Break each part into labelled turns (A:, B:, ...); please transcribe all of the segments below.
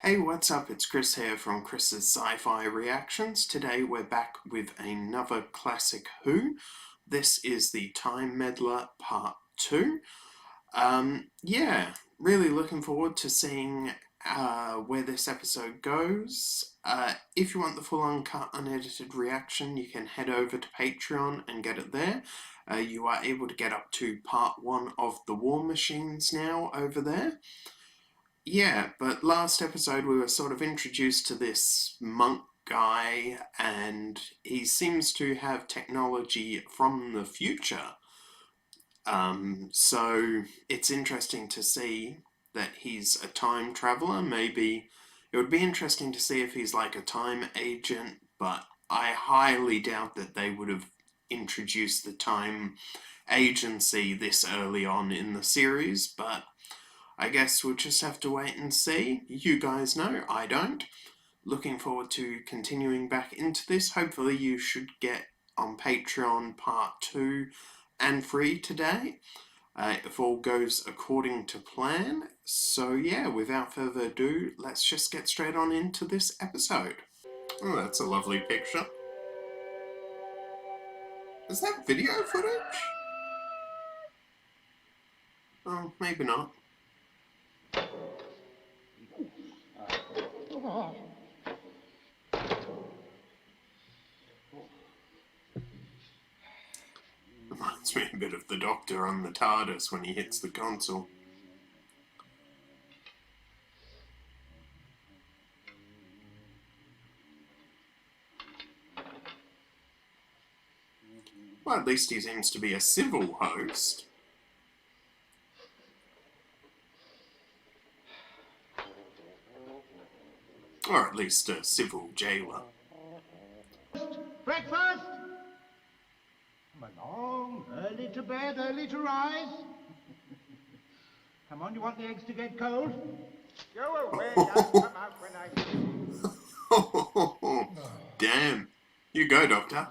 A: Hey, what's up? It's Chris here from Chris's Sci-Fi Reactions. Today we're back with another classic Who. This is the Time Meddler Part 2. Yeah, really looking forward to seeing where this episode goes. If you want the full uncut, unedited reaction, you can head over to Patreon and get it there. You are able to get up to Part 1 of The War Machines now over there. Yeah, but last episode we were sort of introduced to this monk guy, and he seems to have technology from the future. So it's interesting to see that he's a time traveler. Maybe it would be interesting to see if he's like a time agent, but I highly doubt that they would have introduced the time agency this early on in the series, but I guess we'll just have to wait and see. You guys know, I don't. Looking forward to continuing back into this. Hopefully you should get on Patreon Part 2 and 3 today, if all goes according to plan. So yeah, without further ado, let's just get straight on into this episode. Oh, that's a lovely picture. Is that video footage? Oh, maybe not. Reminds me a bit of the Doctor on the TARDIS when he hits the console. Well, at least he seems to be a civil host. Or at least a civil jailer.
B: Breakfast! Come along, early to bed, early to rise. Come on, you want the eggs to get cold? Go away, I'll come out when I see.
A: Damn. You go, Doctor.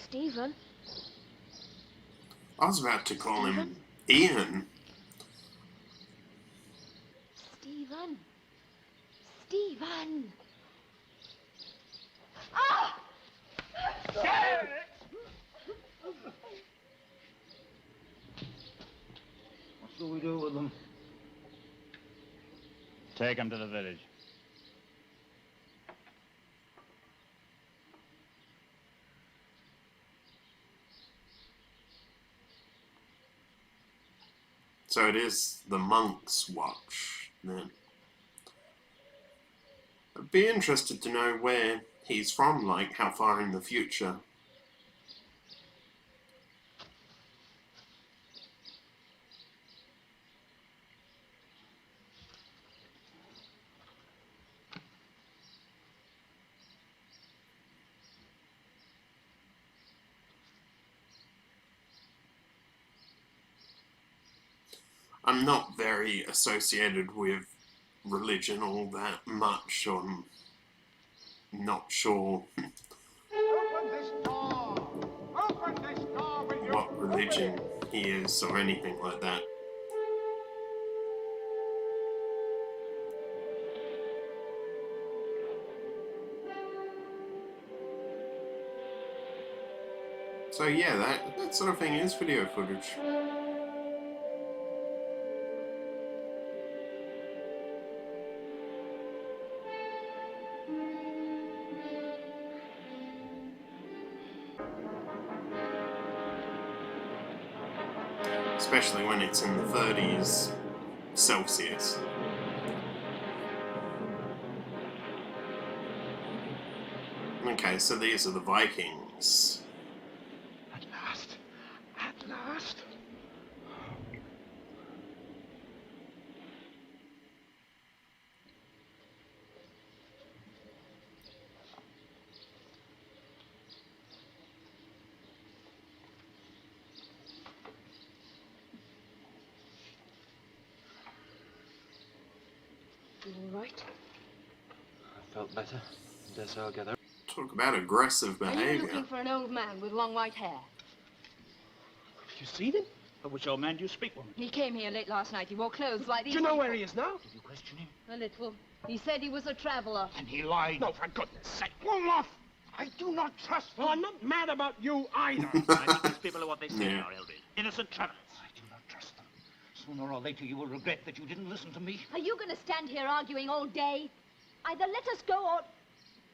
C: Stephen?
A: I was about to call him Ian.
C: Stephen? Stephen! Ah!
B: What shall we do with them?
D: Take him to the village.
A: So it is the monk's watch, then. I'd be interested to know where he's from, like how far in the future. I'm not very associated with religion all that much, so I'm not sure
B: Open this door! Open this door, will you?
A: what religion he is or anything like that. So yeah, that sort of thing is video footage. Especially when it's in the 30s Celsius. Okay, so these are the Vikings.
B: At last! At last!
C: You all right?
D: I felt better. Guess I'll get over.
A: Talk about aggressive
C: Are you
A: behavior.
C: looking for an old man with long white hair?
B: Have you seen him? Of which old man do you speak, woman?
C: He came here late last night. He wore clothes like these.
B: Do you know where he is now?
D: Did you question him?
C: A little. He said he was a traveler.
B: And he lied. No, for goodness sake. Olaf! I do not trust him. Well, I'm not mad about you either. I think these people are what they say
A: Yeah.
B: are, Elvis. Innocent travelers. I do not trust them. Sooner or later you will regret that you didn't listen to me.
C: Are you going to stand here arguing all day? Either let us go or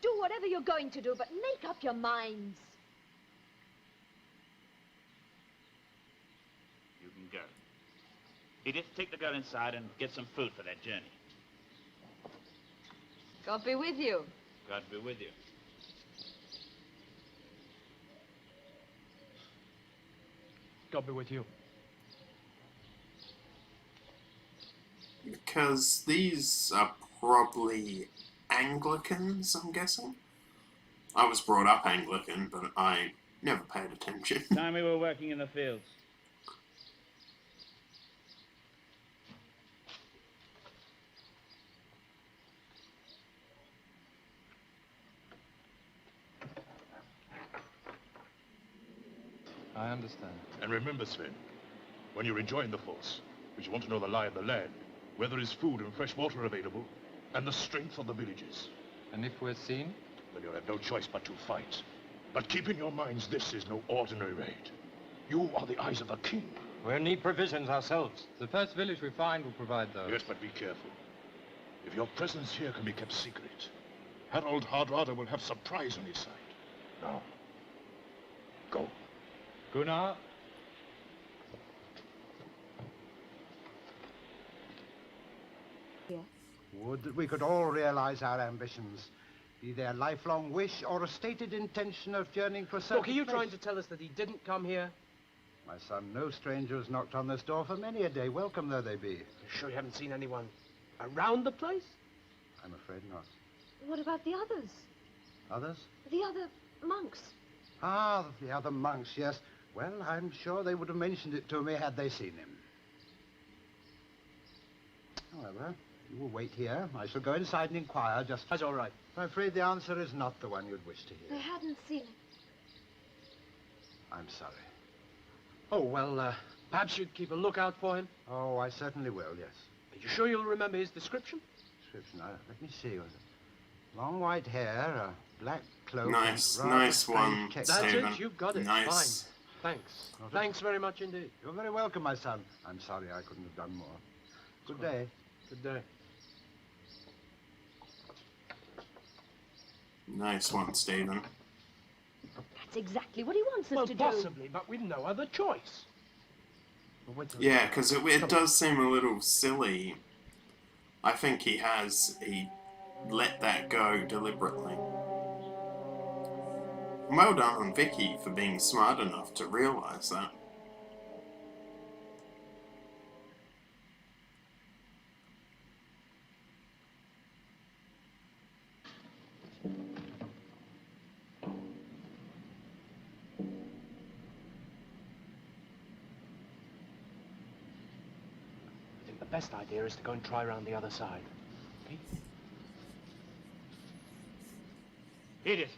C: do whatever you're going to do, but make up your minds.
B: You can go. Edith, take the girl inside and get some food for that journey.
C: God be with you.
B: God be with you.
D: God be with you.
A: Because these are probably Anglicans, I'm guessing. I was brought up Anglican, but I never paid attention.
B: Time we were working in the fields.
D: I understand.
E: And remember, Sven, when you're enjoying the Force, we want to know the lie of the land, where there is food and fresh water available, and the strength of the villages.
D: And if we're seen?
E: Then you'll have no choice but to fight. But keep in your minds, this is no ordinary raid. You are the eyes of the king.
D: We'll need provisions ourselves. The first village we find will provide those.
E: Yes, but be careful. If your presence here can be kept secret, Harold Hardrada will have surprise on his side. Now, go.
D: Gunnar?
C: Yes.
F: Would that we could all realize our ambitions, be they a lifelong wish or a stated intention of journeying to a certain
G: Look, are you
F: place.
G: trying to tell us that he didn't come here?
F: My son, no stranger has knocked on this door for many a day, welcome though they be.
G: You sure you haven't seen anyone around the place?
F: I'm afraid not.
C: What about the others?
F: Others?
C: The other monks?
F: Ah, the other monks, yes. Well, I'm sure they would have mentioned it to me had they seen him. However, you will wait here. I shall go inside and inquire just...
G: That's all right.
F: I'm afraid the answer is not the one you'd wish to
C: They
F: hear.
C: hadn't seen him.
F: I'm sorry.
G: Oh, well, perhaps you'd keep a lookout for him.
F: Oh, I certainly will, yes.
G: Are you sure you'll remember his description?
F: Description, let me see. Was it long white hair, a black cloak... and
A: Nice,
F: rather
A: nice
F: strange
A: one,
F: check-
G: That's
A: Stephen.
G: it, you've got it.
A: Nice.
G: Fine. Thanks.
F: Not at
G: Thanks very much indeed.
F: You're very welcome, my son. I'm sorry I couldn't have done more. Good day.
G: Good day.
A: Nice one, Stephen.
C: That's exactly what he wants us
G: Well,
C: to do.
G: possibly, but we've no other choice.
F: Well, wait till-
A: Yeah, because it does seem a little silly. I think he let that go deliberately. Well done on Vicky for being smart enough to realise that.
G: I think the best idea is to go and try around the other side. Okay?
B: Edith.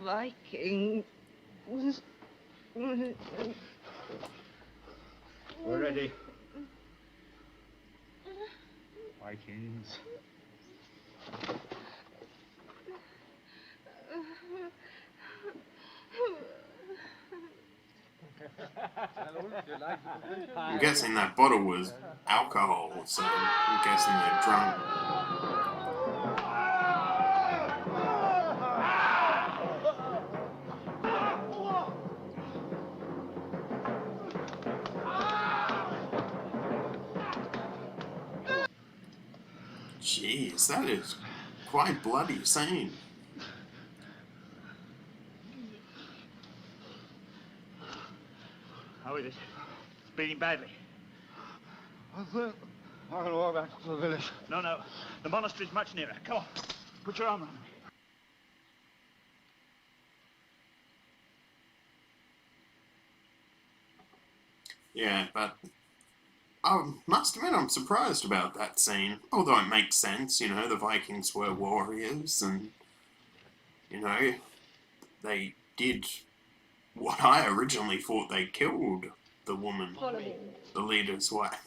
C: Vikings.
G: We're ready.
B: Vikings.
A: I'm guessing that bottle was alcohol, so I'm guessing they're drunk. Jeez, that is quite bloody scene.
B: How is it? It's bleeding badly. I'm going to walk back to the village.
H: No, no. The monastery's much nearer. Come on. Put your arm around me.
A: Yeah, but I must admit I'm surprised about that scene. Although it makes sense, you know, the Vikings were warriors and, you know, they did what I originally thought they killed the woman, the leader's wife.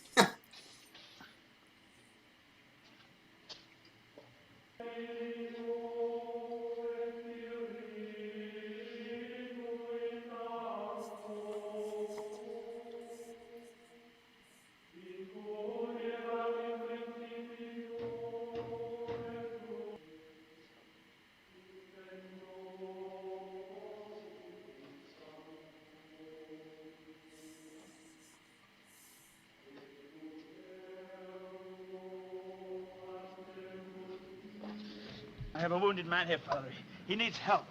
H: I have a wounded man here, Father. He needs help.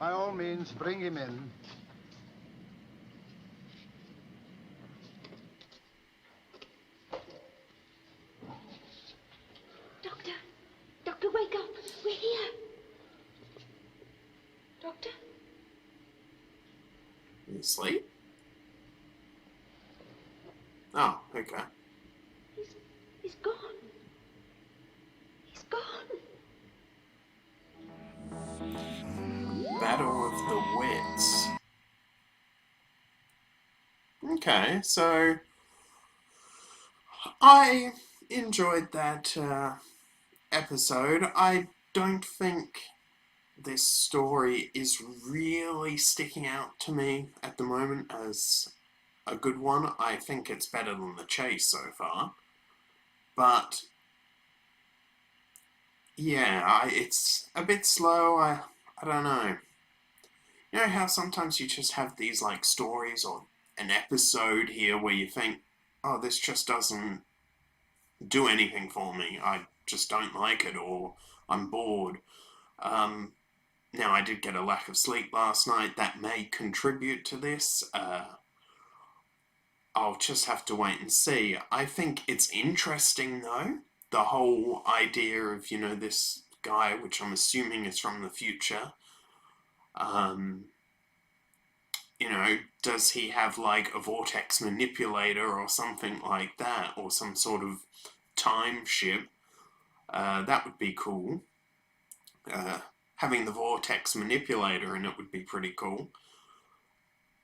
F: By all means, bring him in.
C: Doctor! Doctor, wake up! We're here! Doctor?
A: You asleep? Oh, okay.
C: He's gone. He's gone.
A: Battle of the Wits. Okay, so I enjoyed that episode. I don't think this story is really sticking out to me at the moment as a good one. I think it's better than The Chase so far. But yeah, it's a bit slow. I don't know. You know how sometimes you just have these like stories or an episode here where you think, oh, this just doesn't do anything for me. I just don't like it, or I'm bored. Now, I did get a lack of sleep last night. That may contribute to this. I'll just have to wait and see. I think it's interesting, though. The whole idea of, you know, this guy, which I'm assuming is from the future. You know, does he have, like, a vortex manipulator or something like that? Or some sort of time ship? That would be cool. Having the vortex manipulator in it would be pretty cool.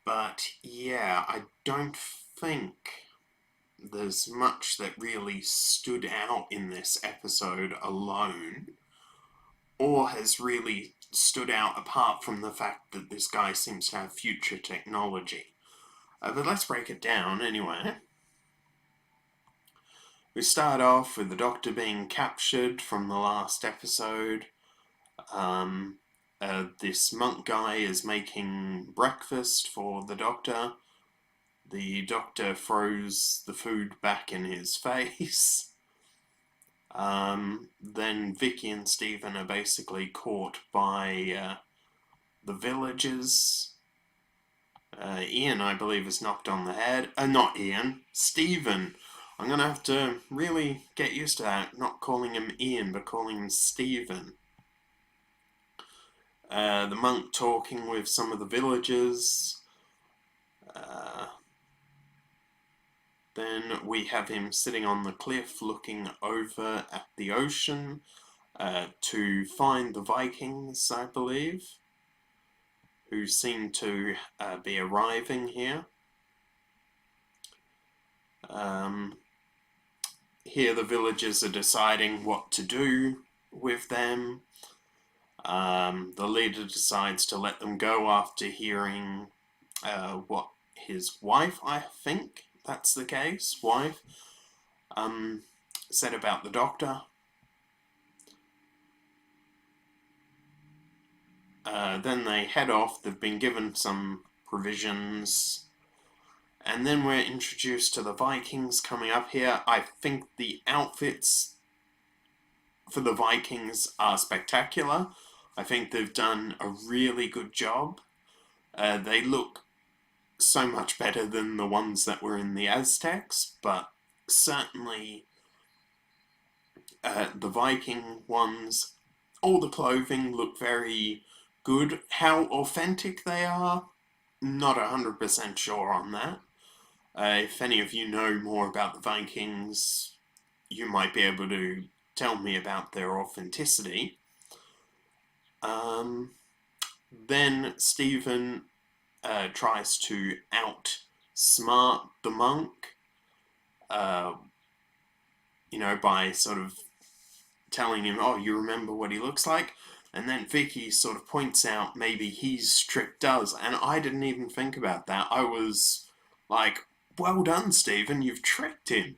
A: But, yeah, I don't think there's much that really stood out in this episode alone, or has really stood out apart from the fact that this guy seems to have future technology. But let's break it down anyway. We start off with the Doctor being captured from the last episode. This monk guy is making breakfast for the Doctor. The Doctor throws the food back in his face. Then Vicky and Stephen are basically caught by the villagers. Ian, I believe, is knocked on the head. Not Ian, Stephen. I'm going to have to really get used to that, not calling him Ian, but calling him Stephen. The monk talking with some of the villagers. Then we have him sitting on the cliff looking over at the ocean to find the Vikings, I believe, who seem to be arriving here. Here the villagers are deciding what to do with them. The leader decides to let them go after hearing what his wife, I think that's the case, wife, said about the Doctor. Then they head off. They've been given some provisions. And then we're introduced to the Vikings coming up here. I think the outfits for the Vikings are spectacular. I think they've done a really good job. They look so much better than the ones that were in the Aztecs, but certainly the Viking ones, all the clothing look very good. How authentic they are, not 100% sure on that. If any of you know more about the Vikings, you might be able to tell me about their authenticity. Then Stephen tries to outsmart the monk, by sort of telling him, oh, you remember what he looks like? And then Vicky sort of points out maybe he's tricked us, and I didn't even think about that. I was like, well done, Stephen, you've tricked him.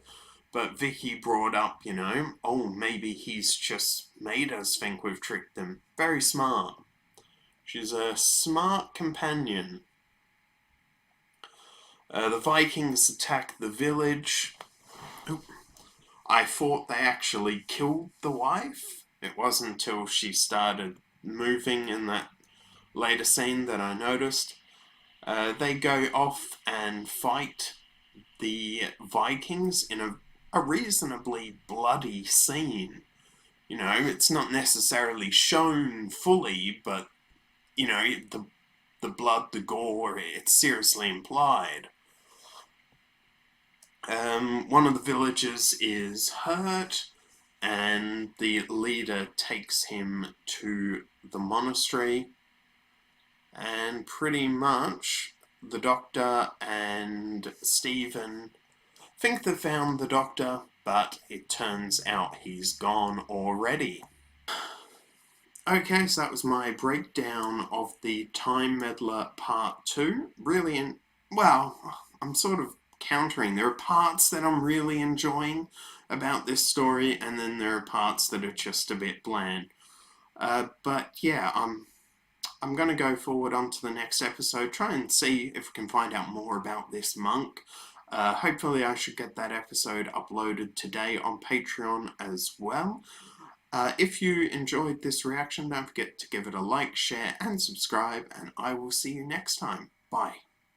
A: But Vicky brought up, oh, maybe he's just made us think we've tricked him. Very smart. She's a smart companion. The Vikings attack the village. I thought they actually killed the wife. It wasn't until she started moving in that later scene that I noticed. They go off and fight the Vikings in a reasonably bloody scene. It's not necessarily shown fully, but, the blood, the gore, it's seriously implied. One of the villagers is hurt, and the leader takes him to the monastery, and pretty much the doctor and Stephen think they found the doctor, but it turns out he's gone already. Okay, so that was my breakdown of the Time Meddler Part 2. Really, I'm sort of countering. There are parts that I'm really enjoying about this story, and then there are parts that are just a bit bland. But yeah, I'm going to go forward onto the next episode, try and see if we can find out more about this monk. Hopefully I should get that episode uploaded today on Patreon as well. If you enjoyed this reaction, don't forget to give it a like, share, and subscribe, and I will see you next time. Bye.